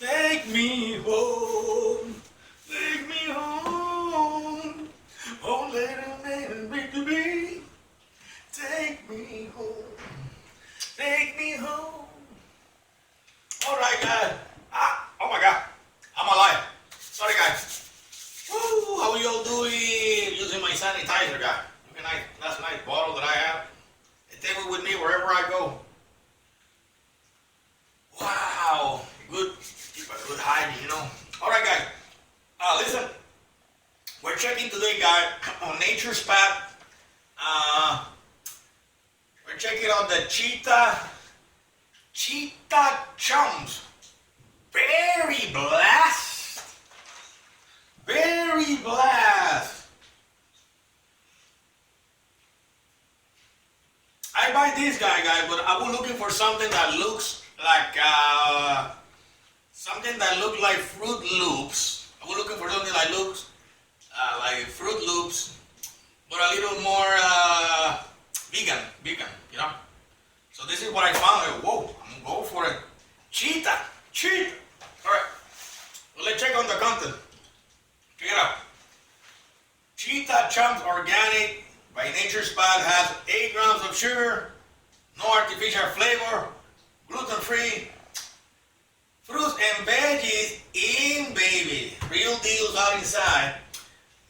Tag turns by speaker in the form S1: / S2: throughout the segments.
S1: Take me home, take me home, oh little baby, baby, take me home, take me home. All right, guys. Oh my God, I'm alive. Sorry, guys. Woo, how you all doing? Using my sanitizer, guys. Look at last night bottle that I have. I take it with me wherever I go. Wow, good. Keep a good hygiene, you know. All right, guys. Listen, we're checking today, guys, on Nature's Path. We're checking out the CHEETAH CHOMPS. Berry blast. Berry blast. I buy this guy, guys, but I was looking for something that looks like Fruit Loops. I was looking for something that looks like Fruit Loops, but a little more vegan, you know. So this is what I found. Whoa, I'm gonna go for it. CHEETAH. All right. Well, let's check on the content. Check it out. CHEETAH CHOMPS Organic by Nature's Path has 8 grams of sugar, no artificial flavor, gluten-free, fruits and veggies in, baby. Real deals out inside.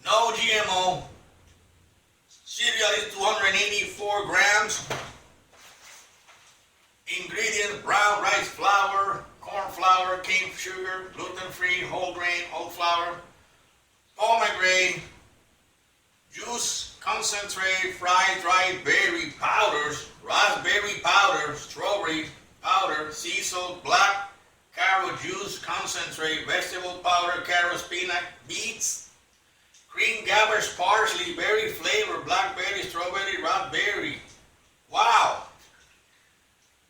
S1: No GMO. Cereal is 284 grams. Ingredients: brown rice flour, corn flour, cane sugar, gluten-free, whole grain, oat flour, pomegranate, juice, concentrate, fried dried berry powders, raspberry powder, strawberry powder, sea salt, black carrot juice, concentrate, vegetable powder, carrots, peanut, beets, green gabbers, parsley, berry flavor, blackberry, strawberry, raspberry. Wow!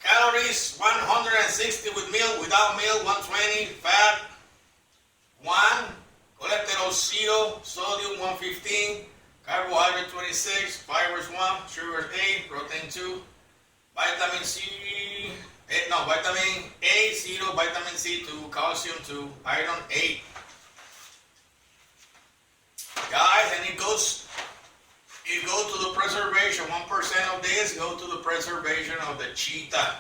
S1: Calories 160 with milk, without milk 120, fat 1, cholesterol 0, sodium 115, carbohydrate 26, fibers 1, sugar 8, protein 2, vitamin A 0, vitamin C 2, calcium 2, iron 8. Guys, and it goes to the preservation. 1% of this go to the preservation of the cheetah.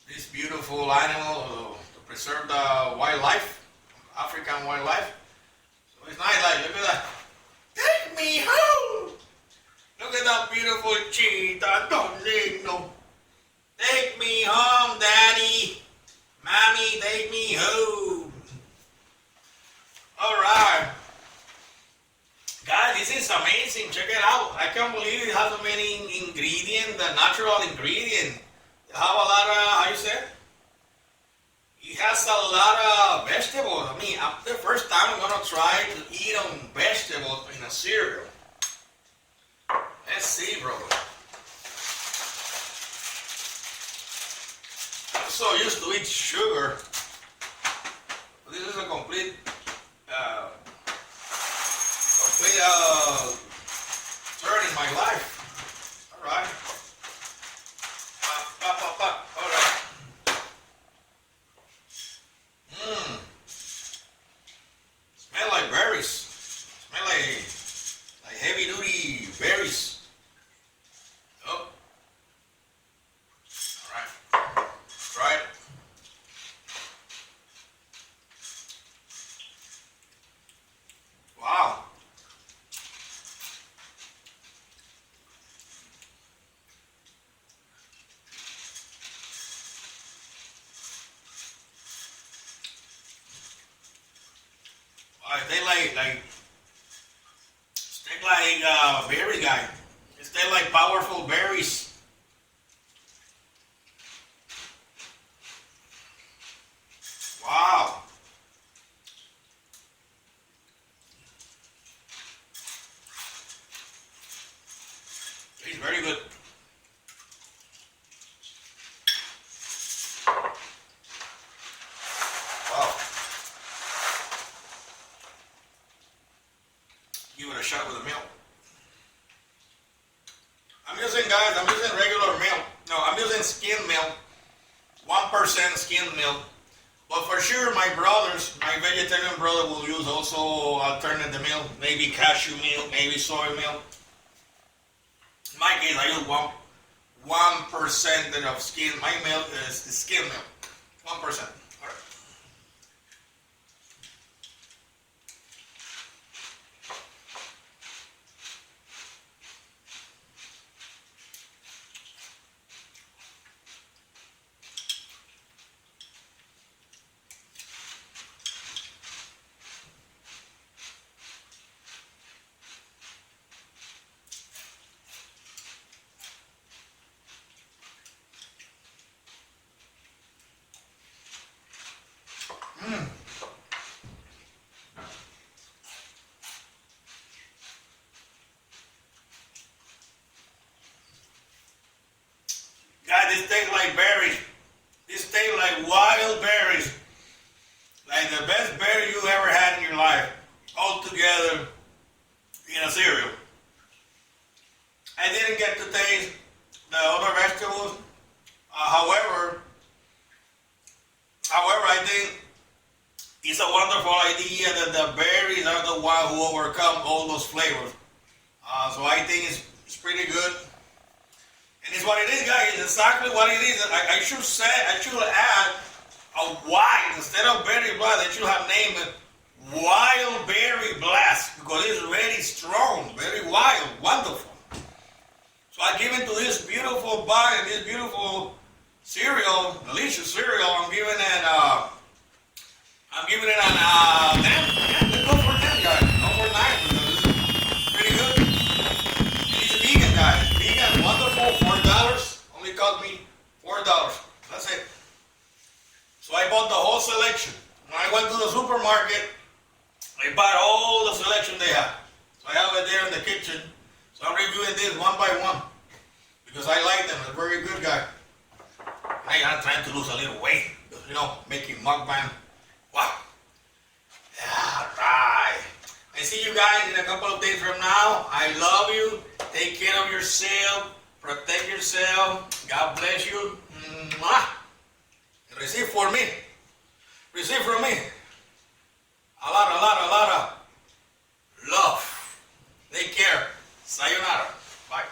S1: This beautiful animal to preserve the wildlife, African wildlife. So it's nice, like, look at that. Take me home. Look at that beautiful cheetah. Don't need no. Take me home, daddy. Mommy, take me home. All right. Guys, this is amazing. Check it out. I can't believe it has so many ingredients, the natural ingredients. It have a lot of, how you say it? It has a lot of vegetables. I mean, the first time I'm going to try to eat on vegetables in a cereal. Let's see, bro. I'm so used to eat sugar. This is a complete turn in my life. All right. All right. Smell like berries. Smell like heavy duty berries. Oh. All right. Try it. Wow. They like berry guy. It's they like powerful berries. Wow. It's very good. Wow. Give it a shot with the milk. I'm using regular milk. No, I'm using skim milk. 1% skim milk. But for sure, my brothers, my vegetarian brother will use also alternative milk, maybe cashew milk, maybe soy milk. In my case, I use 1% of skim. My milk is skim milk, 1%. All right. God, this tastes like berries. This tastes like wild berries. Like the best berry you ever had in your life. All together in a cereal. I didn't get to taste the other vegetables. However, I think it's a wonderful idea that the berries are the one who overcome all those flavors. So I think it's pretty good. And it's what it is, guys. It's exactly what it is. I should add a wine instead of berry blast. I should have named it Wild Berry Blast because it's very strong, very wild, wonderful. So I give it to this beautiful bug and this beautiful cereal, delicious cereal. I'm giving it an 10. Yeah, let's go for 10, guys. Not for 9 because it's pretty good. It's vegan, guys. Vegan, wonderful. $4. Only cost me $4. That's it. So I bought the whole selection. When I went to the supermarket, I bought all the selection they have. So I have it there in the kitchen. So I'm reviewing this one by one because I like them. They're very good, guy. I'm trying to lose a little weight, you know, making mukbang. Wow. Yeah, right. I see you guys in a couple of days from now. I love you. Take care of yourself. Protect yourself. God bless you. Mwah. Receive for me. Receive from me. A lot of love. Take care. Sayonara. Bye.